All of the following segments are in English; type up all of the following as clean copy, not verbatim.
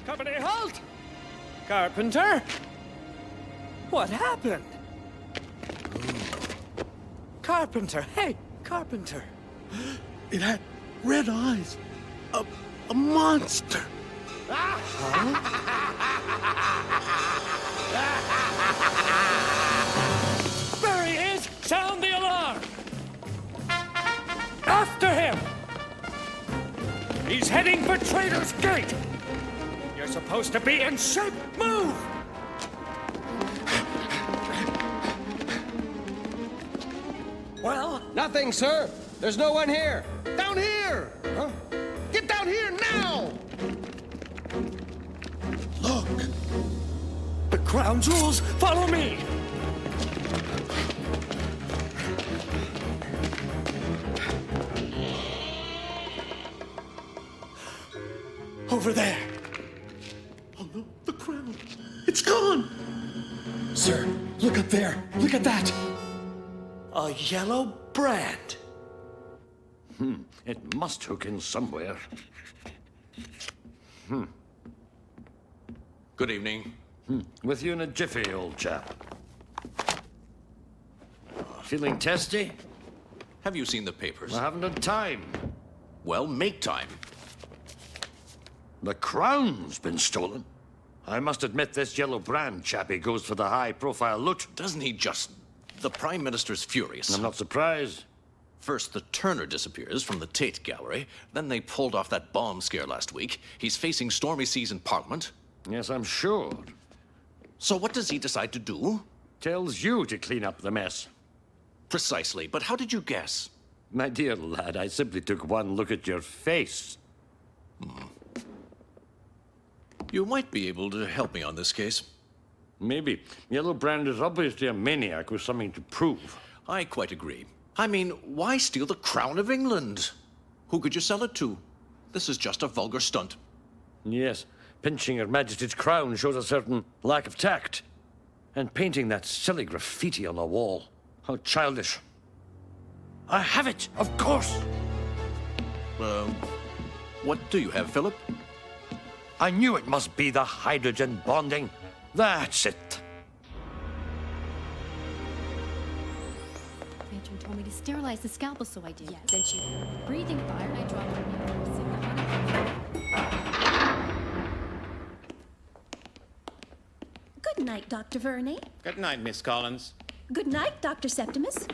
Company, halt! Carpenter? What happened? Carpenter, hey, Carpenter. It had red eyes. A monster. There he is! Sound the alarm! After him! He's heading for Trader's Gate! You're supposed to be in shape! Move! Well? Nothing, sir. There's no one here. Down here! Huh? Get down here now! Look! The crown jewels! Follow me! Over there! Oh no, the crown! It's gone! Sir, look up there. Look at that. A yellow brand. It must hook in somewhere. Good evening. With you in a jiffy, old chap. Feeling testy? Have you seen the papers? I haven't had time. Well, make time. The crown's been stolen. I must admit this yellow brand chappie goes for the high-profile loot. Doesn't he just... The Prime Minister's furious. I'm not surprised. First, the Turner disappears from the Tate Gallery. Then they pulled off that bomb scare last week. He's facing stormy seas in Parliament. Yes, I'm sure. So what does he decide to do? Tells you to clean up the mess. Precisely, but how did you guess? My dear lad, I simply took one look at your face. You might be able to help me on this case. Maybe. Yellow Brand is obviously a maniac with something to prove. I quite agree. I mean, why steal the crown of England? Who could you sell it to? This is just a vulgar stunt. Yes, pinching Her Majesty's crown shows a certain lack of tact. And painting that silly graffiti on the wall. How childish. I have it, of course. What do you have, Philip? I knew it must be the hydrogen bonding. That's it. Matron told me to sterilize the scalpel, so I did. Yeah, then she breathing fire, and I dropped her. Good night, Dr. Verney. Good night, Miss Collins. Good night, Dr. Septimus.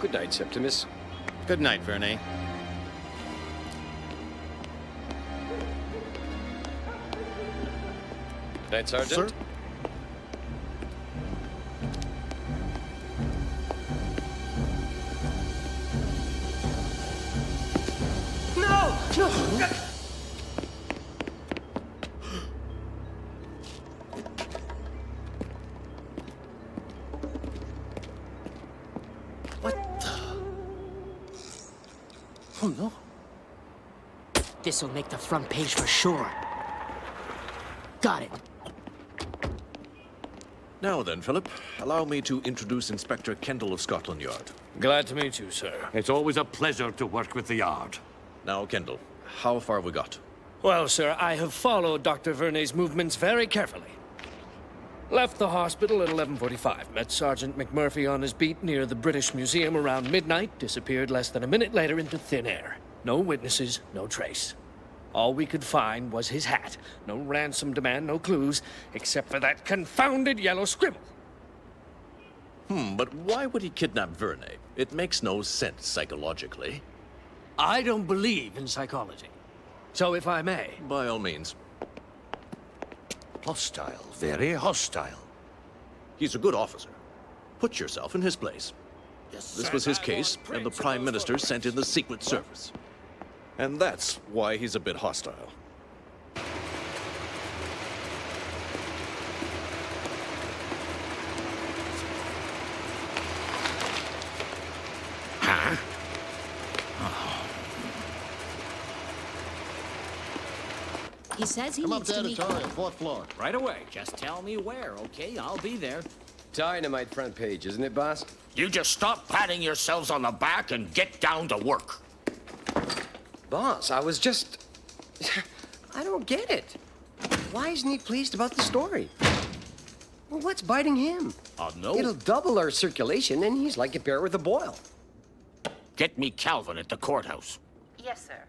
Good night, Septimus. Good night, Verney. Night, Sergeant. Sir? No! No! What the? Oh no. This'll make the front page for sure. Got it. Now then, Philip, allow me to introduce Inspector Kendall of Scotland Yard. Glad to meet you, sir. It's always a pleasure to work with the Yard. Now, Kendall, how far have we got? Well, sir, I have followed Dr. Verney's movements very carefully. Left the hospital at 11:45. Met Sergeant McMurphy on his beat near the British Museum around midnight. Disappeared less than a minute later into thin air. No witnesses, no trace. All we could find was his hat. No ransom demand, no clues, except for that confounded yellow scribble. But why would he kidnap Verney? It makes no sense psychologically. I don't believe in psychology. So if I may... By all means. Hostile, very hostile. He's a good officer. Put yourself in his place. This was his case, and the Prime Minister sent in the Secret Service. And that's why he's a bit hostile. Huh? He says he Come up needs to to meet... editorial, fourth floor. Right away. Just tell me where, okay? I'll be there. Dynamite front page, isn't it, boss? You just stop patting yourselves on the back and get down to work. Boss, I was just... I don't get it. Why isn't he pleased about the story? Well, what's biting him? No. It'll double our circulation, and he's like a bear with a boil. Get me Calvin at the courthouse. Yes, sir.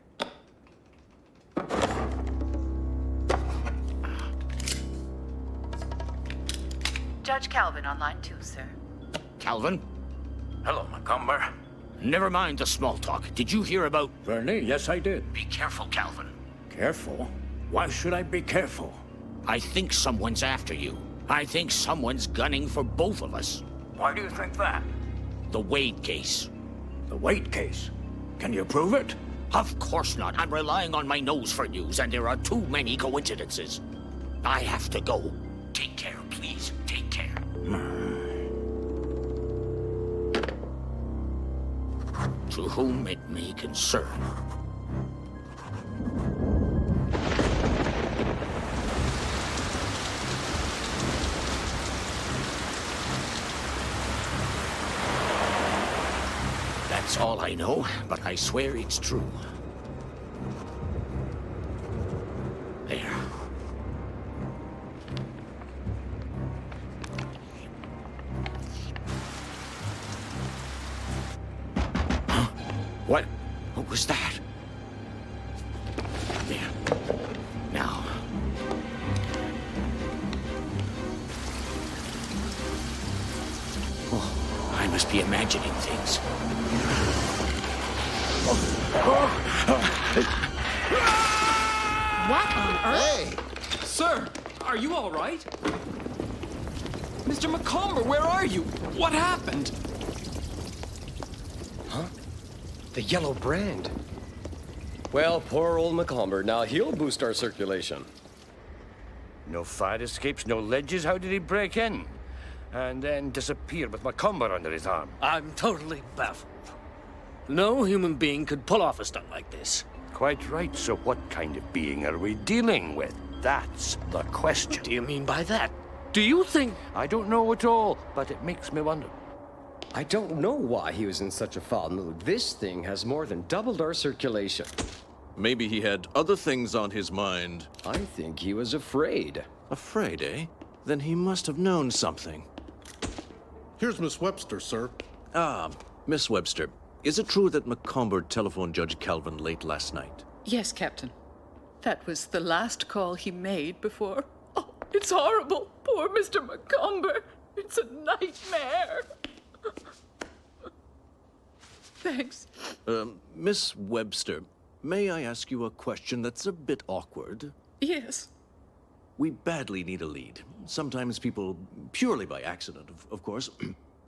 Judge Calvin on line 2, sir. Calvin? Hello, Macomber. Never mind the small talk. Did you hear about... Verney, yes, I did. Be careful, Calvin. Careful? Why should I be careful? I think someone's after you. I think someone's gunning for both of us. Why do you think that? The Wade case. The Wade case? Can you prove it? Of course not. I'm relying on my nose for news, and there are too many coincidences. I have to go. Take care, please. Take care. To whom it may concern. That's all I know, but I swear it's true. There. Huh? What? What was that? There. Now. Oh, I must be imagining things. What on earth? Hey! Sir, are you all right? Mr. Macomber, where are you? What happened? Huh? The yellow brand. Well, poor old Macomber. Now he'll boost our circulation. No fire escapes, no ledges. How did he break in? And then disappear with Macomber under his arm. I'm totally baffled. No human being could pull off a stunt like this. Quite right. So what kind of being are we dealing with? That's the question. What do you mean by that? Do you think... I don't know at all, but it makes me wonder. I don't know why he was in such a foul mood. This thing has more than doubled our circulation. Maybe he had other things on his mind. I think he was afraid. Afraid, eh? Then he must have known something. Here's Miss Webster, sir. Ah, Miss Webster. Is it true that Macomber telephoned Judge Calvin late last night? Yes, Captain. That was the last call he made before. Oh, it's horrible. Poor Mr. Macomber. It's a nightmare. Thanks. Miss Webster, may I ask you a question that's a bit awkward? Yes. We badly need a lead. Sometimes people, purely by accident, of course.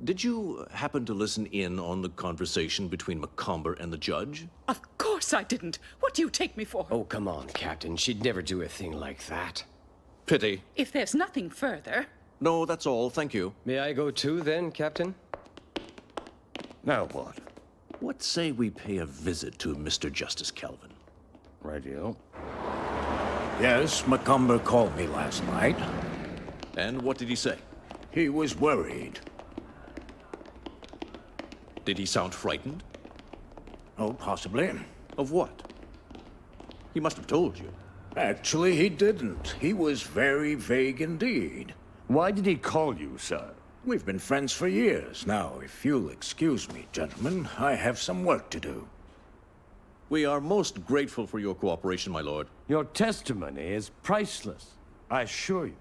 Did you happen to listen in on the conversation between Macomber and the judge? Of course I didn't. What do you take me for? Oh, come on, Captain. She'd never do a thing like that. Pity. If there's nothing further... No, that's all. Thank you. May I go too, then, Captain? Now what? What say we pay a visit to Mr. Justice Calvin? Radio. Yes, Macomber called me last night. And what did he say? He was worried. Did he sound frightened? Oh, possibly. Of what? He must have told you. Actually, he didn't. He was very vague indeed. Why did he call you, sir? We've been friends for years. Now, if you'll excuse me, gentlemen, I have some work to do. We are most grateful for your cooperation, my lord. Your testimony is priceless, I assure you.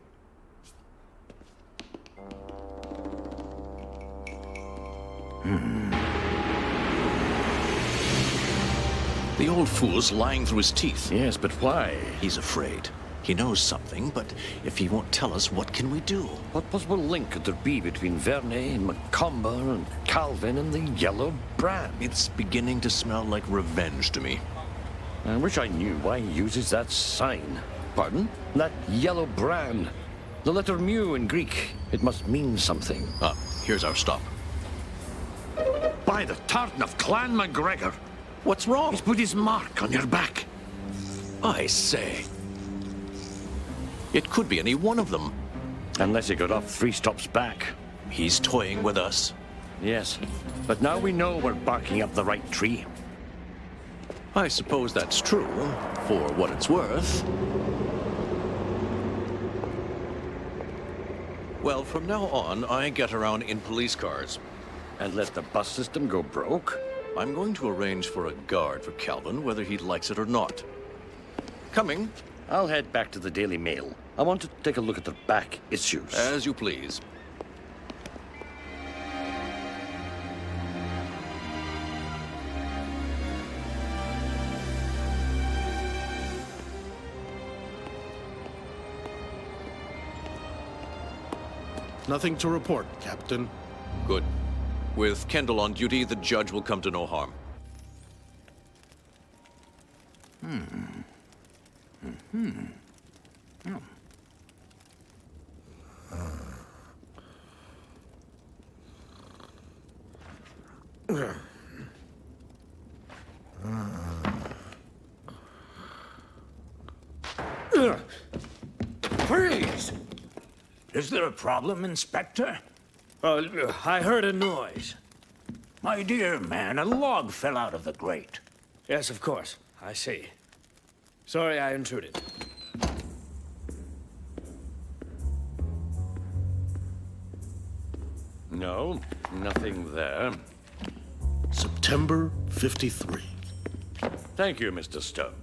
The old fool's lying through his teeth. Yes, but why? He's afraid. He knows something, but if he won't tell us, what can we do? What possible link could there be between Verney and Macomber and Calvin and the yellow brand? It's beginning to smell like revenge to me. I wish I knew why he uses that sign. Pardon? That yellow brand. The letter mu in Greek. It must mean something. Ah, here's our stop. By the tartan of Clan MacGregor. What's wrong? He's put his mark on your back. I say. It could be any one of them. Unless he got off 3 stops back. He's toying with us. Yes, but now we know we're barking up the right tree. I suppose that's true, for what it's worth. Well, from now on, I get around in police cars. And let the bus system go broke? I'm going to arrange for a guard for Calvin, whether he likes it or not. Coming. I'll head back to the Daily Mail. I want to take a look at the back issues. As you please. Nothing to report, Captain. Good. With Kendall on duty, the judge will come to no harm. Freeze! Is there a problem, Inspector? I heard a noise. My dear man, a log fell out of the grate. Yes, of course. I see. Sorry I intruded. No, nothing there. September 53. Thank you, Mr. Stone.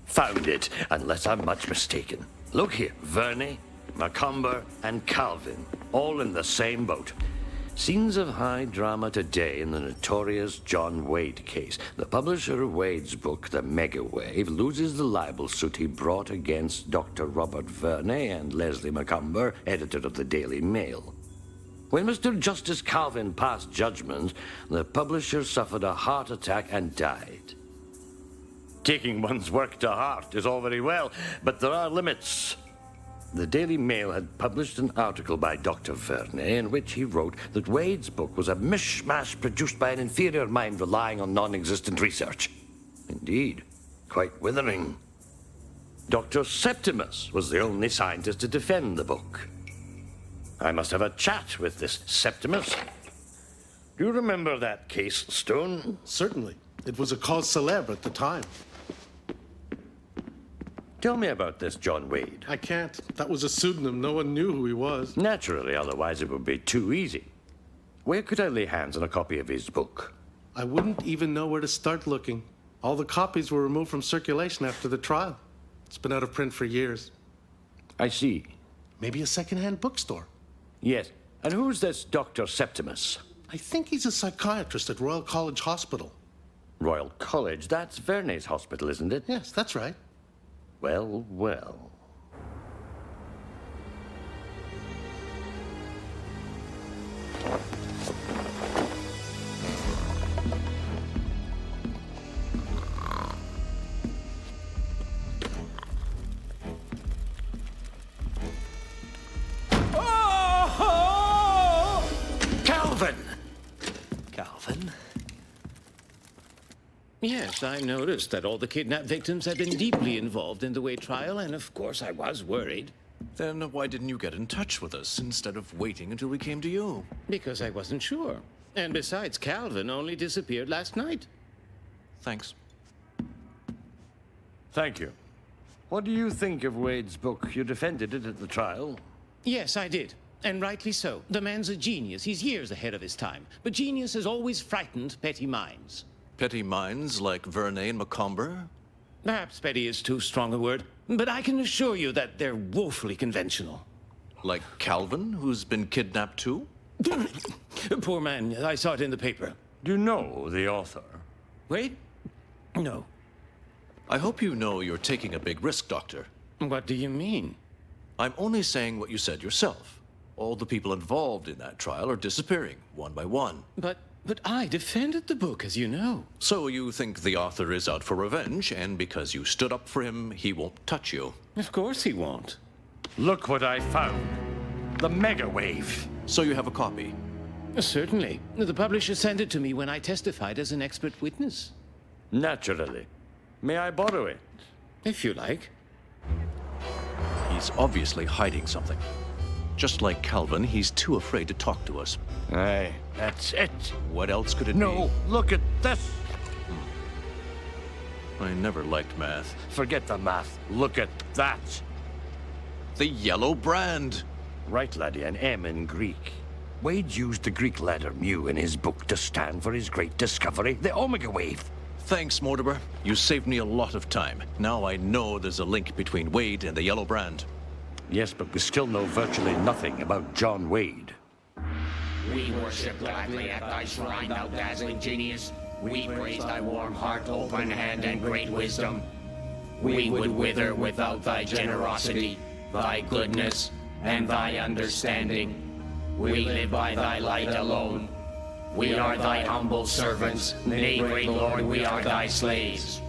Found it, unless I'm much mistaken. Look here, Verney, Macomber, and Calvin, all in the same boat. Scenes of high drama today in the notorious John Wade case. The publisher of Wade's book, The Megawave, loses the libel suit he brought against Dr. Robert Verney and Leslie Macomber, editor of the Daily Mail. When Mr. Justice Calvin passed judgment, the publisher suffered a heart attack and died. Taking one's work to heart is all very well, but there are limits. The Daily Mail had published an article by Dr. Verney in which he wrote that Wade's book was a mishmash produced by an inferior mind relying on non-existent research. Indeed, quite withering. Dr. Septimus was the only scientist to defend the book. I must have a chat with this Septimus. Do you remember that case, Stone? Certainly. It was a cause célèbre at the time. Tell me about this John Wade. I can't. That was a pseudonym. No one knew who he was. Naturally, otherwise it would be too easy. Where could I lay hands on a copy of his book? I wouldn't even know where to start looking. All the copies were removed from circulation after the trial. It's been out of print for years. I see. Maybe a second-hand bookstore. Yes. And who's this Dr. Septimus? I think he's a psychiatrist at Royal College Hospital. Royal College? That's Verney's hospital, isn't it? Yes, that's right. Well, well. Oh! Calvin! Calvin? Yes, I noticed that all the kidnap victims had been deeply involved in the Wade trial, and of course I was worried. Then why didn't you get in touch with us instead of waiting until we came to you? Because I wasn't sure. And besides, Calvin only disappeared last night. Thanks. Thank you. What do you think of Wade's book? You defended it at the trial. Yes, I did. And rightly so. The man's a genius. He's years ahead of his time. But genius has always frightened petty minds. Petty minds like Verney and Macomber? Perhaps petty is too strong a word, but I can assure you that they're woefully conventional. Like Calvin, who's been kidnapped too? Poor man, I saw it in the paper. Do you know the author? Wait? No. I hope you know you're taking a big risk, Doctor. What do you mean? I'm only saying what you said yourself. All the people involved in that trial are disappearing, one by one. But I defended the book, as you know. So you think the author is out for revenge, and because you stood up for him, he won't touch you? Of course he won't. Look what I found. The Megawave. So you have a copy? Certainly. The publisher sent it to me when I testified as an expert witness. Naturally. May I borrow it? If you like. He's obviously hiding something. Just like Calvin, he's too afraid to talk to us. Aye, that's it. What else could it be? No, look at this. I never liked math. Forget the math. Look at that. The yellow brand. Right, laddie, an M in Greek. Wade used the Greek letter mu in his book to stand for his great discovery, the omega wave. Thanks, Mortimer. You saved me a lot of time. Now I know there's a link between Wade and the yellow brand. Yes, but we still know virtually nothing about John Wade. We worship gladly at thy shrine, thou dazzling genius. We praise thy warm heart, open hand, and great wisdom. We would wither without thy generosity, thy goodness, and thy understanding. We live by thy light alone. We are thy humble servants. Nay, great Lord, we are thy slaves.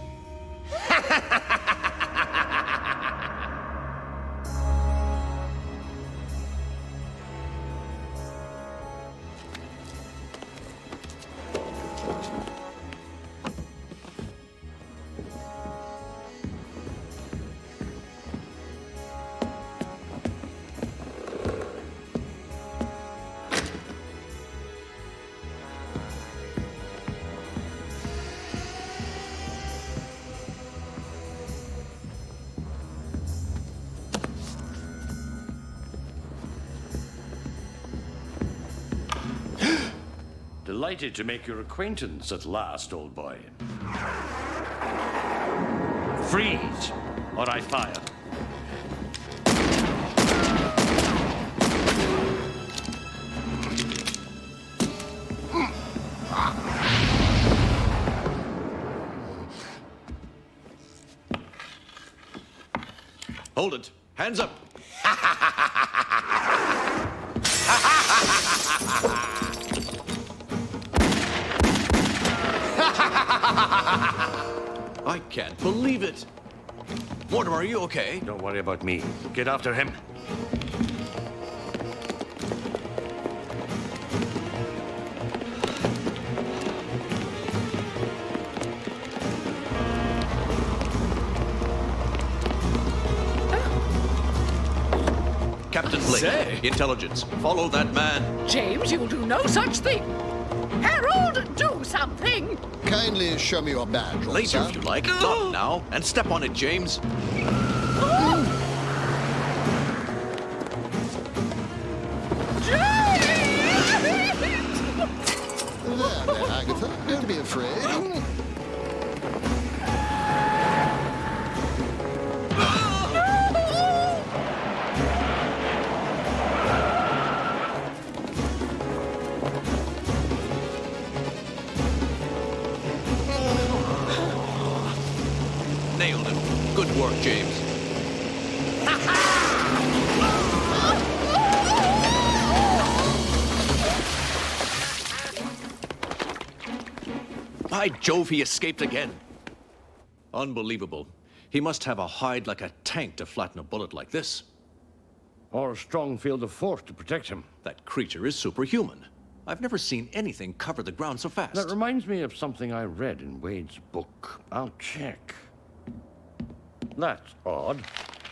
Delighted to make your acquaintance at last, old boy. Freeze, or I fire. Hold it. Hands up. I can't believe it. Mortimer, are you okay? Don't worry about me. Get after him. Captain Blake, intelligence. Follow that man. James, you'll do no such thing. Harold, do something. Kindly show me your badge, Later, if you like. Not now. And step on it, James. There, Agatha. Don't be afraid. Nailed him. Good work, James. By Jove, he escaped again. Unbelievable. He must have a hide like a tank to flatten a bullet like this. Or a strong field of force to protect him. That creature is superhuman. I've never seen anything cover the ground so fast. That reminds me of something I read in Wade's book. I'll check. That's odd.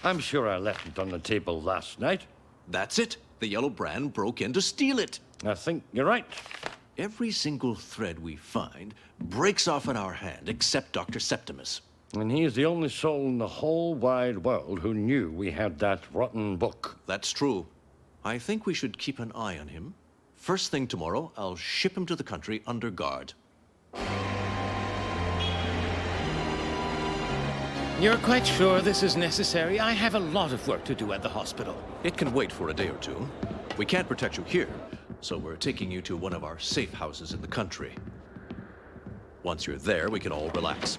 I'm sure I left it on the table last night. That's it. The yellow brand broke in to steal it. I think you're right. Every single thread we find breaks off in our hand, except Dr. Septimus. And he is the only soul in the whole wide world who knew we had that rotten book. That's true. I think we should keep an eye on him. First thing tomorrow, I'll ship him to the country under guard. You're quite sure this is necessary? I have a lot of work to do at the hospital. It can wait for a day or two. We can't protect you here, so we're taking you to one of our safe houses in the country. Once you're there, we can all relax.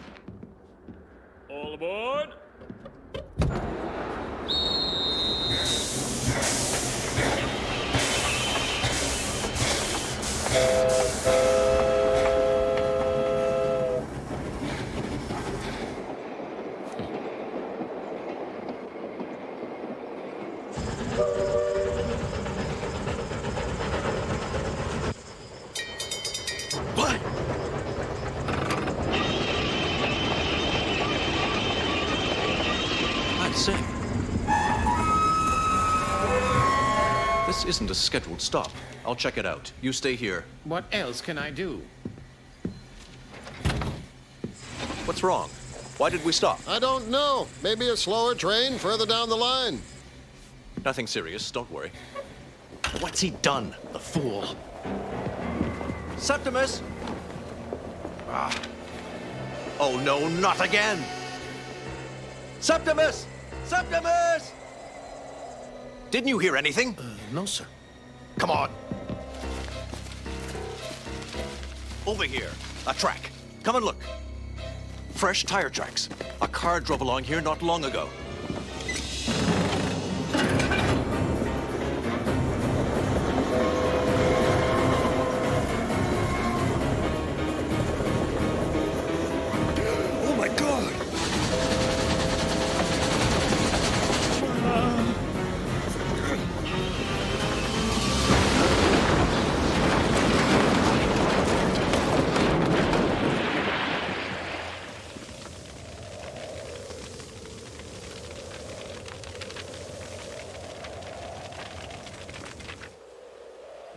All aboard! What? I say. This isn't a scheduled stop. I'll check it out. You stay here. What else can I do? What's wrong? Why did we stop? I don't know. Maybe a slower train further down the line. Nothing serious, don't worry. What's he done, the fool? Septimus! Ah. Oh no, not again! Septimus! Septimus! Didn't you hear anything? No, sir. Come on. Over here. A track. Come and look. Fresh tire tracks. A car drove along here not long ago. Oh my God!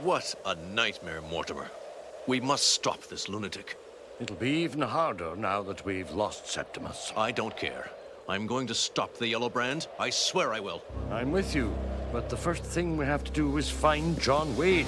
What a nightmare, Mortimer. We must stop this lunatic. It'll be even harder now that we've lost Septimus. I don't care. I'm going to stop the Yellow Brand. I swear I will. I'm with you, but the first thing we have to do is find John Wade.